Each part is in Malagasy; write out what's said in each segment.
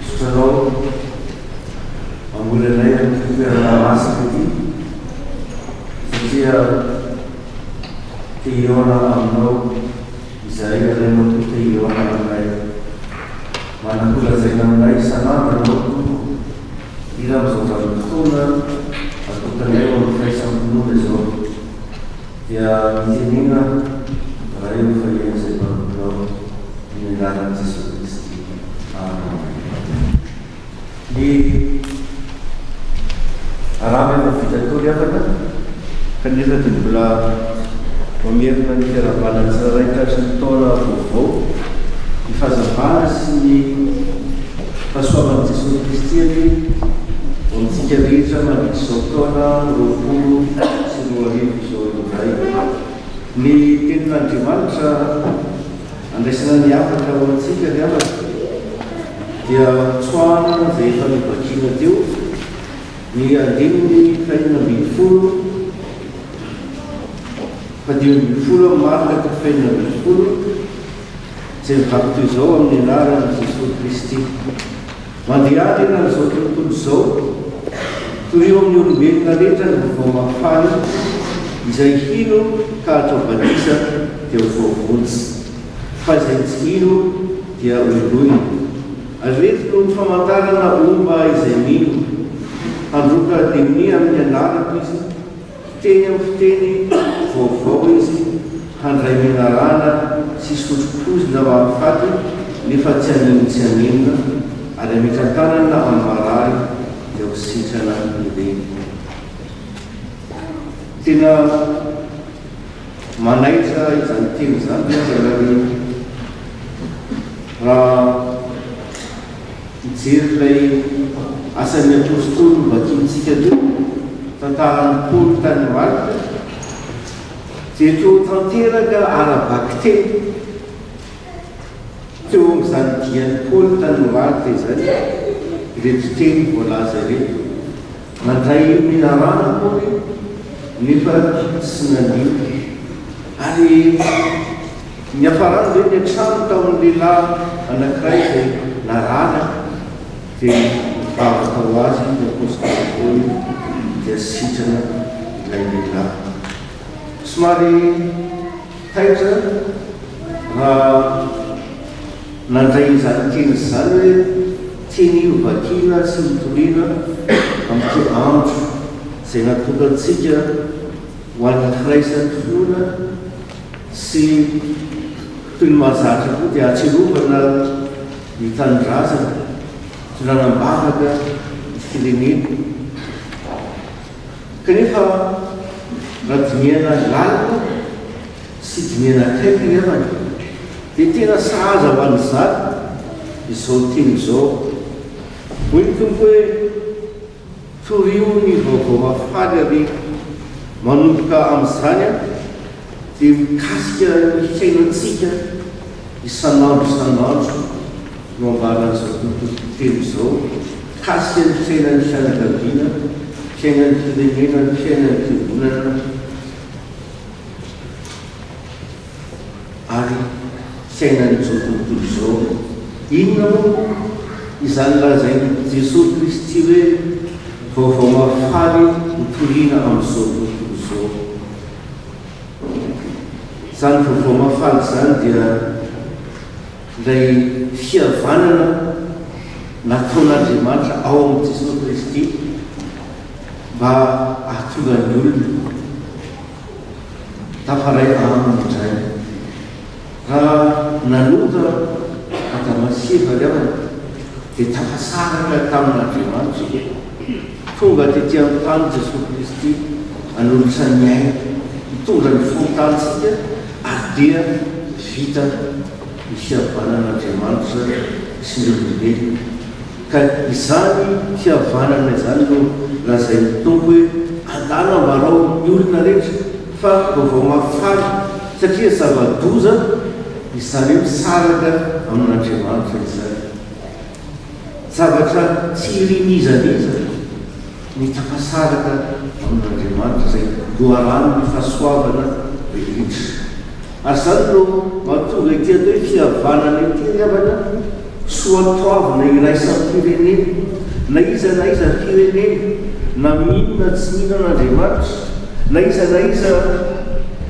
Sotranao mamolanay amin'ny toerana masina ity satria te hiona aminao izay alainao ko te hiona aminay manakolazaina aminay isan'andro anao ira amin'izao vanim-potoana atokanay eo amin'ny firaisamponona izao dia mitenena raha eo fa ian'izay vanim-ponao ny anaran'i Jesosy Kristy. Ny arahana efa vita tory afaka kanefa dia mbola mamerina ny fiarahabanany tsirairay sy ny taona vaovao ny fahazavana sy ny fahasoavan'i Jesosy Kristy amintsika rehetra mandritra izao taona roapolo sy roa arivo izao indray. Ny tenin'Andriamanitra andraisana ny afaka ao amintsika ny afaka dia tsoahana izay efa nivakina teo ny andininy fahinana ambin'ny folo fadimy ambin'ny folo marina ka fahinana ambin'ny folo izay mivaky toy izao amin'ny anaran'i Jesosy Kristy. Mandehany ena n'izao tontolo izao torio amin'ny olombelona rehetra ny vaovao mafaly izay hino ka atao batisa dia ho voavontsy fa izay tsy hino dia oloina. Aretiko ny famantarana omba izay mino handroka dimy amin'ny anarako izy teny amin'ny fiteny vaovao izy handray menarana sy sotrokozina mahafaty nefa tsy anino tsy anenona ary ametratanana amin'ny marary dia ho sitrana ireny. Tena manaitra izany teny izany raha mijery ilay asan'ny apôstôly vakintsika teo tantaran'ny Paoly tany Malta dia teo tanteraka arabaky teny teo amin'izany dian'ny Paoly tany Malta izany ireto teny voalaza ireto mandray minarana Paoly nefa tsy nanino ary ny afarany hoe ny antrano taon'ny lehilahy anankiray izay narana dia mivavaka ho azy ny apôstôly Paoly dia sitrana ilay lehilahy. Somary taitra raha nandray izany teny izany hoe teny vakina sy mitoriana amin'ity andro izay natokantsika ho an'ny firaisan'ny finoana sy toy ny mahazatra koa dia atserovana ny tanindrazana sy nanambavaka ny firenena kanefa raha diniana lalina sy diniana kaiky revany dia tena sahaza ho an'izany izao teny izao hoeniko hoe torio ny vaovao mafaly ary manomboka amin'izany dia mikasika ny fiainantsika isan'andro no ambaran'izao tontolo teny izao mikasika ny fiainan'ny fianakaviana fiainan'ny firenena ny fiainan'ny fiangonana ary fiainan'izao tontolo izao. Inona moa izany lazain'i Jesosy Kristy hoe vaovao mafaly mitoriana amin'izao tontolo izao. Izany vaovao mafaly izany dia ilay fihavanana nataon'Andriamanitra ao amin'i Jesosy Kristy mba ahatonga ny olona tafaray aminy indray. Raha nanota Adama-sy Eva dia tafasaraka tamin'Andriamanitra tonga tetỳ amin'ny tany Jesosy Kristy hanolotra ny aina mitondra ny fontantsika ary dia vita ny fihavanan'Andriamanitra sy ny olombelona. Ka izany fihavanana izany no lazain'ny Tompo hoe andana mbarao ny olona rehetra fa vaovao mafaly satria zava-doza izany hoe misaraka amin'Andriamanitra izany. Zavatra tsy irinizaniza ny tafasaraka amin'Andriamanitra izay loharano ny fahasoavana rehetra ary zany no mahatonga itiatao hoe fihavanana ity avana soatoavina iraisan'ny pirenena na iza pirenena na minona tsy mihinan'andriamanitra na iza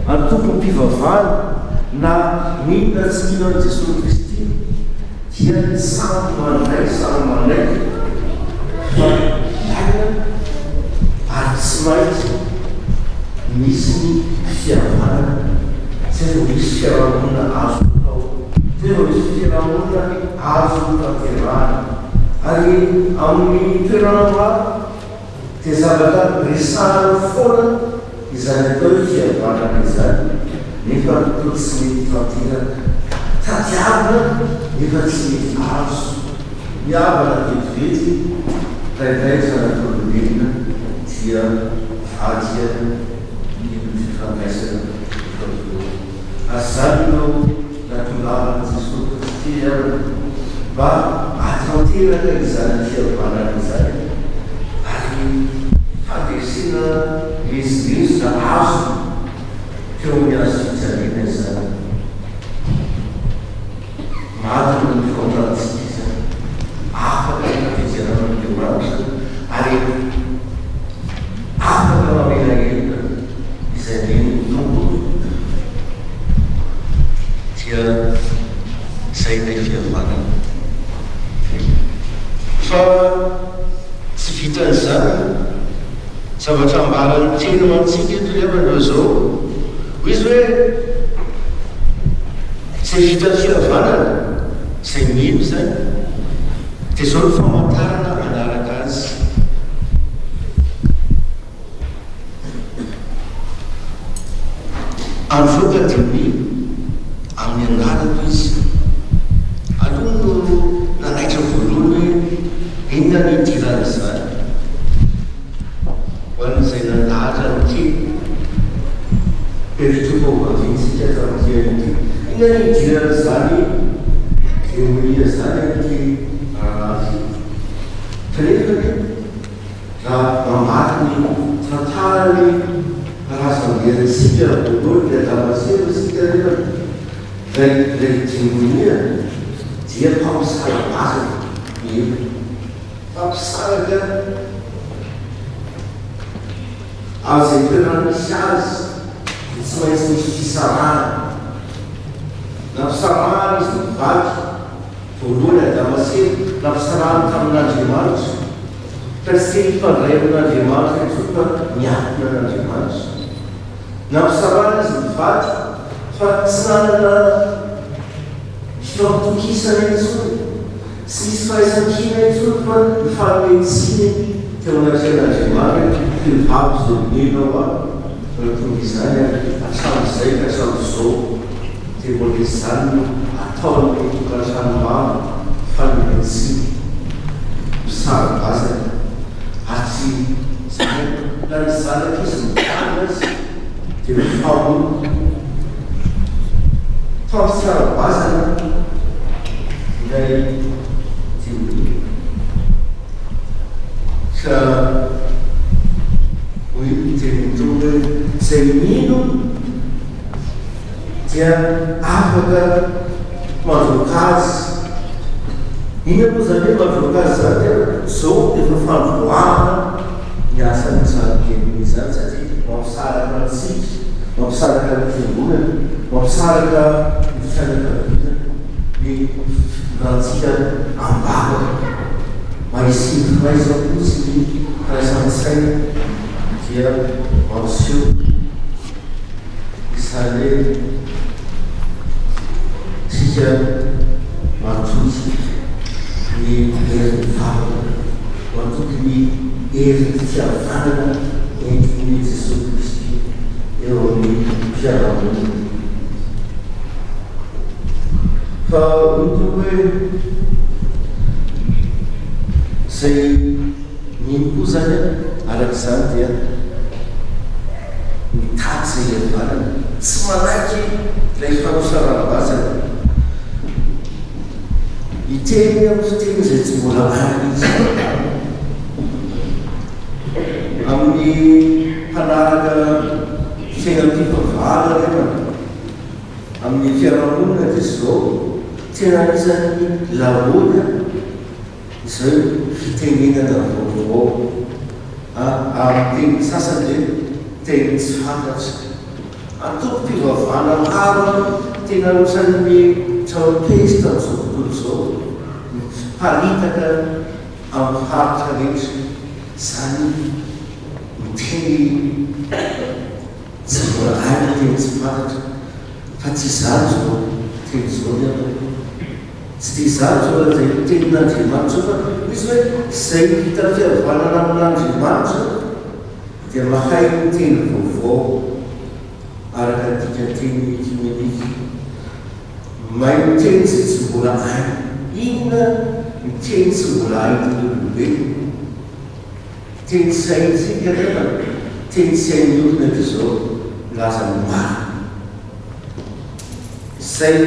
antokony mpivavana na minona tsy mihinana Jesosy Kristy dia samy mandray fa iaina ary tsy maintsy misy ny fihavanana zay vao misy fiarahamonina azo atao zay vao misy fiarahamonina azo tanterahana ary amin'ny toerana maro dia zavatra resahana foana izany atao hoe fihavanana izany nefa to tsy mety tanteraka tadiavina nefa tsy mety azo miavana vetivety raindray zanak'olombelona dia adiana ny fifandraisana ary zany no natongavana Jesosy Kristy mba atanteraka izany fihavanana izany ary fandresena lezilezona azo teo amin'ny azo fitsareana izany matona ny fiontrantsika izany afaka nafijerana n'Andriamanitra ary afaka mamelaelona izay neny tompony dia zay ilay fihavanana fa tsy vitan'izany zavatra ambarany tena mantsika tolevanao zao ho izy hoe zay vitan'ny fihavanana zay mino zany dia zao ny famantarana manaraka azy avoaka dimy amin'ny anarako izy aloha no nanaitra voalohany hoe inona ny idirana izany ho an'izay nanahatra nyteny eritropovantsika tamin'ity inona ny idirana izany eolia zany ity rahazy kanefany raha mamariny tantarany razangerantsika voalohany dia damasero sika rehefa ray dimonia dia mpampisarabazana mpampisaraka azay toerana misy azy dia tsy maintsy misy fisarana na mpisarana izy mivaky voalohany a damasero na mpisarana tamin'Andriamanitra fa tsy teny hifandray amin'Andriamanitra fa miakina an'Andriamanitra na mpisarana izy mivaky fa tsy nanana fifampitokisana intsony tsy misy fahaisan-kina intsony fa mifanometsiny teo anatin'Andriamanitra fivavy zay menao a raha tonga izany atramizay ka hatramizao dia mbola izany no ataony tokantrano maro fanometsiny misarabazana aty zany na ny zanaka izy mitana azy dia mifamono fampisarabazana ilay teoria ka hoe tenytonga hoe zay mino dia afaka mavoaka azy ina moa zany hoe mavoaka azy zany dia zao efa fandoahana ny asany zanokely izany satria mampisaraka antsika mampisaraka ny fiangonana mampisaraka ny fianakaviana ny nantsika ambavaka mahisiny fahaiza-posiny fahaisan-tsaina dia mampiseho izany hoe tsika matotsy ny herin'ny vavaka matoky ny herin'ny fihavanana entiny Jesosy Kristy eo amin'ny fiarahamonina fa ontoko hoe zay nino koa zany arak'izany dia mitady zay fihavanana tsy manaiky ilay fanosarabazana iteny amin'ny fiteny zay tsy mbola an'izy amin'ny mpanaraka tegna mpivavara rena amin'ny fiarahamonina dia zao tena isan'ny lahoana izay fitenenana vaovao amin'ny teny sasany hoe teny tsy fantatry atoko mpivavana maro tena osan'ny traopesta amin'izao tontolo izao paritaka amin'ny haritra rehetra zany miteny tsy mbola aina teny tsy fantatra fa tsy zany zao teny zao iana tsy dia zany zao zay tenin'Andriamanitra fa misy hoe zay vita fihavanana amin'Andriamanitra dia mahay miteny vaovao araka tika teny ekumenika mahay miteny zay tsy mbola aina inona miteny tsy mbola ain'ny olombelona teny saintsika nefa teny tsy hain'ny olona dia zao laza ny marina zay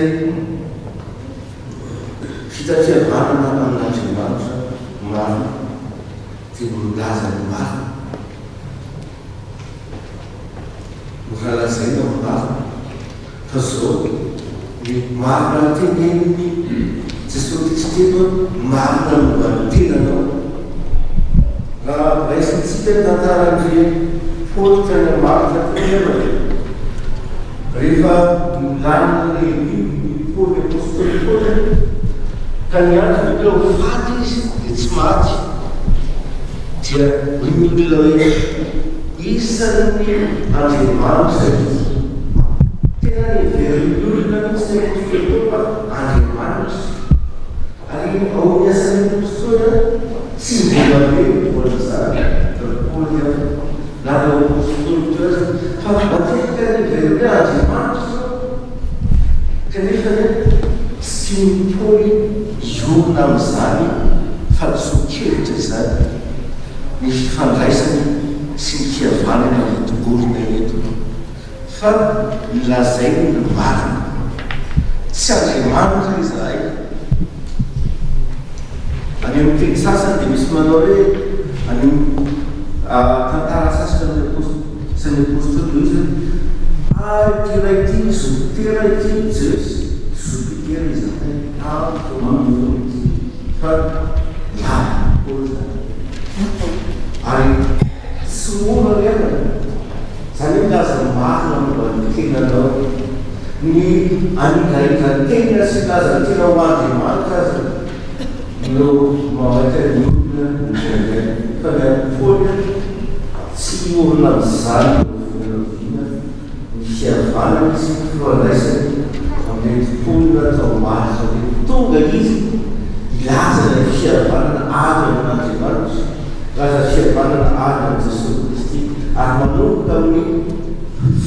fitafihavanana amin'Andriamanitra marina dia milaza ny marina nolalazaina ny marina fa zao ny marina teneniny Jesosy Kristy teno marina momba ny tenanao raha raisintsika tantaran'ire fototra ny marina tenena rehefa milanina lehibe Paoly apôstôly Paoly ka niandry mileo faty izy dia tsy maty dia olona hoe isan'ny Andriamanitra izy tena niveriny olona mihitsy ny apôstôly Paoly fa Andriamanitra ary ao miasan'ny apôstôly tsy mbola be mbola zany Paoly na ao apôstôly toezy fa matetika niveriny Andriamanitra kanefa tsy Paoly iorona amin'izany fa tsokevitra izany ny fifandraisany sy ny fihavanana mitongorona eto fa milazainy ny marina tsy Andriamanitra izahay any amin'ny teny sasany dia misy manao hoe any tantara sasany ny apôstôly izy tena ity zopitera ity Jesy zopitera izy fa ary tsy mora rena zany hoe laza marina momba ny tenanao ny anigarika tena sy laza ny tena ho Andriamanitra aza no mamaika ny olona ndraindray fa ny Paoly tsy olona amin'izany voaviana ny fihavanana sy ny fifandraisany amin'ny Paoly atao marina tonga izy ilaza ny fihavanana avy amin'Andriamanitra laza fihavanana avy amin'ny Jesosy Kristy ary manomboka amin'ny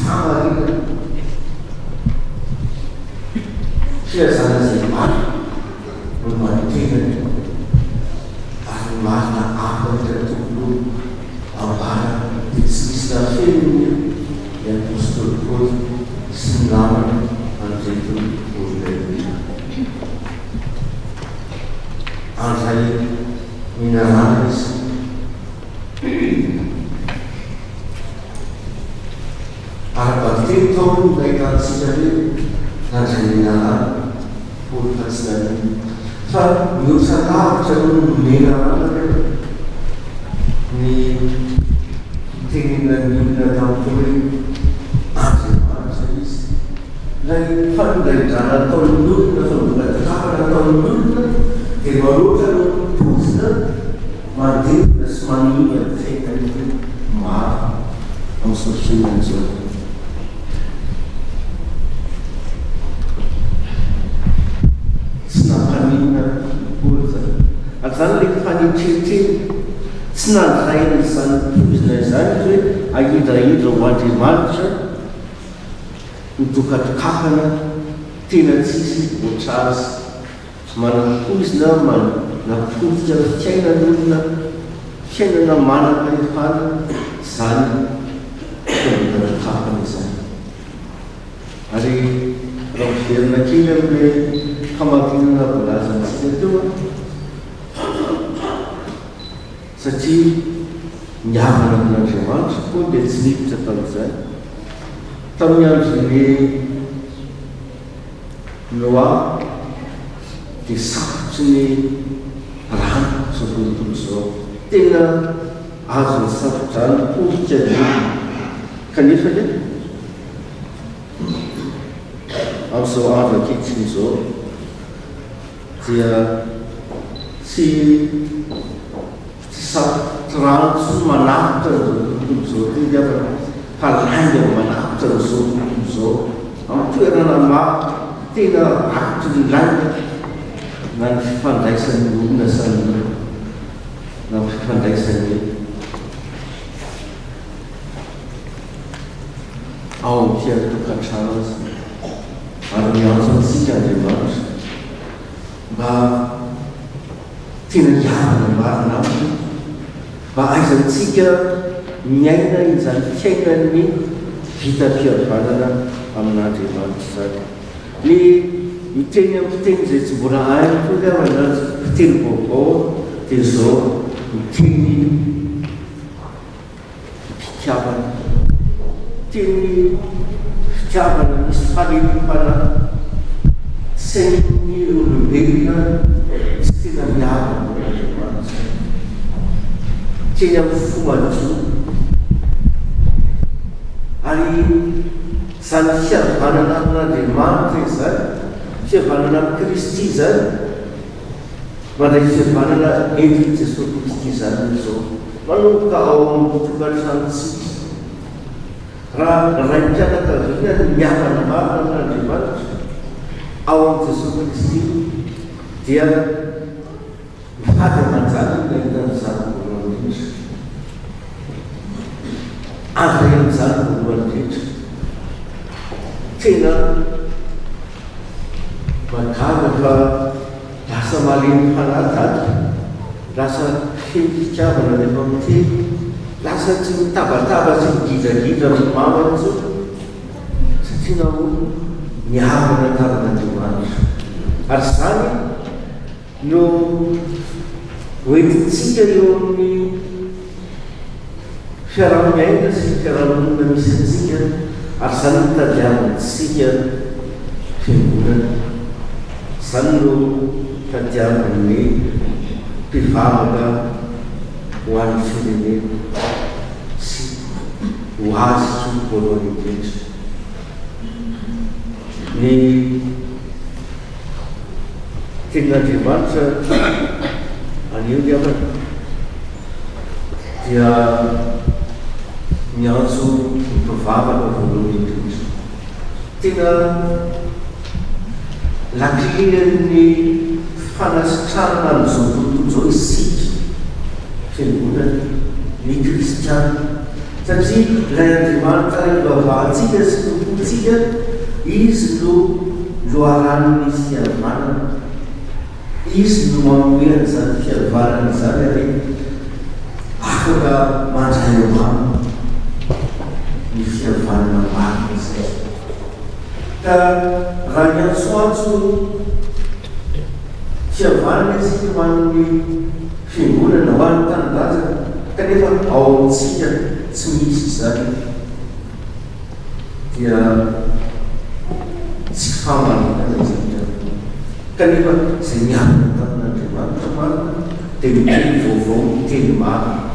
famarina fiazana zay marina no mantenany ary marina afatra tokony ambara dia tsy misy nafenony ny apôstôly Paoly sy ny namany amin'izay olona andray minarana izy ara-bateny tao nahitansika hoe nandray minarana Paoly fa tsy naniny fa mihosalavitra no menarana ny tenenany olona tamin'y Andriamanitra izy lay fanondraidrana ataon'ny olona fa mbola tapana ataon'ny olona dia maloatra no pozina mandevina sy manina ny fiainany maro amin'izao fiainana izao tsy nampanina Paoly zany ary zany le fanitreteny tsy nandraina izany pozina izany hoe ahidrahidra ho Andriamanitra mitokatokafana tena tsisy voatrazy manam-pozina napotika fiainan'olona fiainana manam-pahefana zany mitokatokafana izany ary raha miverina kely amin'ilay famakinana voalazantsika teo satria miavana amin'Andriamanitra koa dia tsy niditra tamin'izay tamin'ny androny Noa dia safotsy ny rano zao tontolo zao tena azo ny safodrano polika kanefa le amin'izao andro ankehitriny zao dia tsy safodrano tsy manafitra zao tontolo zao tena falainga manafitra zao tontolo zao amin'ny toerana maro tena rakotry ny lainga na ny fifandraisan'ny olona sany na ny fifandraisan'ny ao amin'ny tokantrano azy ary miantso antsika Andriamanitra mba tena hiavana marina aminy mba aizantsika miaina izany fiainany vita-pihavanana amin'Andriamanitra zany ny miteny amin'ny fiteny izay tsy mbola hainy koa avana fiteny vaovao dia zao miteny fitiavana teny fitiavana misy fanelim-pana sain'ny olombelona tsy tena miavana amin'Andriamanitra teny amin'ny fomajo ary zany fihavanana amin'Andriamanitra izany fihavanana amin'ny Kristy zany mandray fihavanana endriny Jesosy Kristy zany zao manomboka ao amin'ny tokantranotsika raha ray mpianakaviana ny miavana marina amin'Andriamanitra ao amin'ny Jesosy Kristy dia mitady aman-jany nahitany zany voalohany indrindra andray amin'izany voalohany indrindra tena magava fa lasa malemy fanatady lasa feno fitiavana rehefa miteny lasa tsy mitabataba sy migidagidra mamany zao satria nao miavana tamin'Andriamanitra ary zany no hoentintsika eo amin'ny fiaraha-miaina sy fiarahamonina misy antsika ary zany mitadiavantsika fiangonana zany no tadiavan'ny mpivavaka ho an'ny firenena sy ho azy tsy voalohany indrindra ny tenin'Andriamanitra anio ny avana dia miantso mpivavaka voalohany indrindra tena laklen'ny fanasitranana amin'izao tontolo zao isika fiangonana ny kristiana satria ilay Andriamanitra ivavahantsika sy tompontsika izy no loharan'ny fihavanana izy no mamoeana zany fihavanana zany ary afaka mandray amano ny fihavanana marina zay ka raha miantsoantso fihavanana isika hoan'ny fiangonana ho an'ny tanindrazana kanefa ao amintsika tsy misy zany dia tsy famarina zany kanefa zay miavana tamin'Andriamanitra marina dia miteny vaovao miteny marina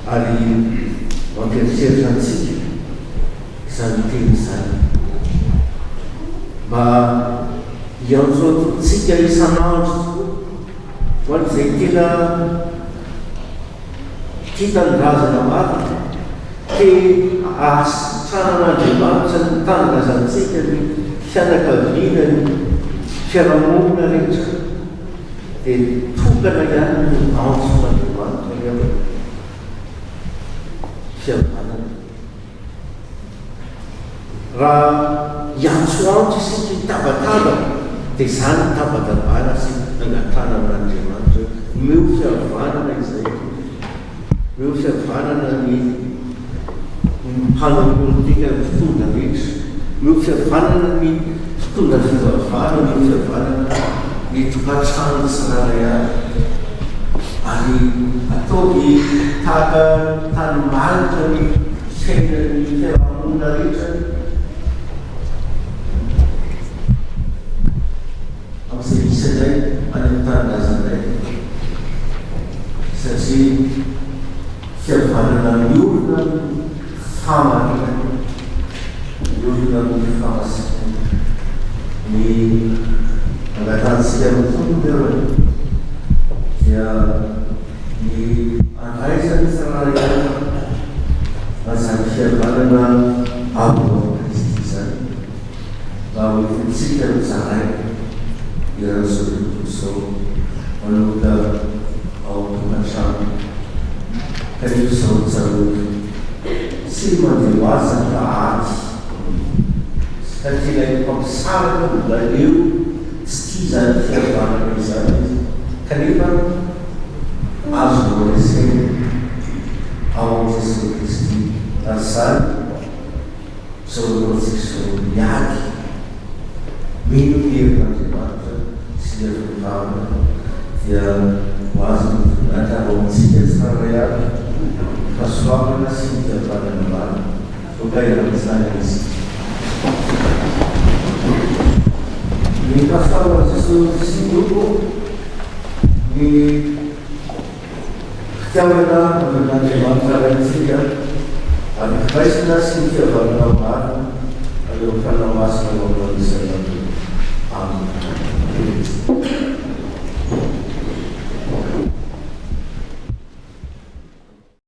ary mampieritreritra antsika izany teny zany mba hiantsoantsika isan'andro tokoa ho an'izay tena tia tanindrazana marina dia asitranan'Andriamanitra ny tanindrazantsika ny fianakaviana ny fiarahamonina rehetra dia tokana ihany no antson'Andriamanitra ny fihavanana raha hiantsoantso isika hitabataba dia zany tabatabana sy angatana amin'Andriamanitra meo fihavanana izay meo fihavanana ny mpanao politika ny fitondra rehetra meo fihavanana ny fitondra fivavahana meo fihavanana ny tokantrano tsirairay ary ataovy tahaka tany malitra ny fiainany fiarahamonina rehetra amin'izay isa zay any amin'ny tanindrazanay satria fiavanana ny olona famarina ny olona ny famasina ny angatantsika mitombo dia ny andraisany sanarana mazany fiavanana avo Kristy zany mba hoentintsika mizahay iran'izao tontolo zao manomboka ao an-tokantrano kanefa zao tsaroty tsy mandeha ho azy ny rahaty satria ilay mpampisaraka mbola eo tsy tia zany fiavanana izany kanefa azo voareseny ao am' Jesosy Kristy ary zany zao loatsika zao miady mino herin'Andriamanitra sy lefivavana dia ho azo nyvoninahitra ao amintsika tsara aby fahasoavana sy ny fiavanana maro vokaeran'izany izy ny pastaora Jesosy sy loko ny fitiavana amin'Andriamanitra raintsika ary firaisina sy ny fiavanana maro aleo fanamasina ao amin'izay aminy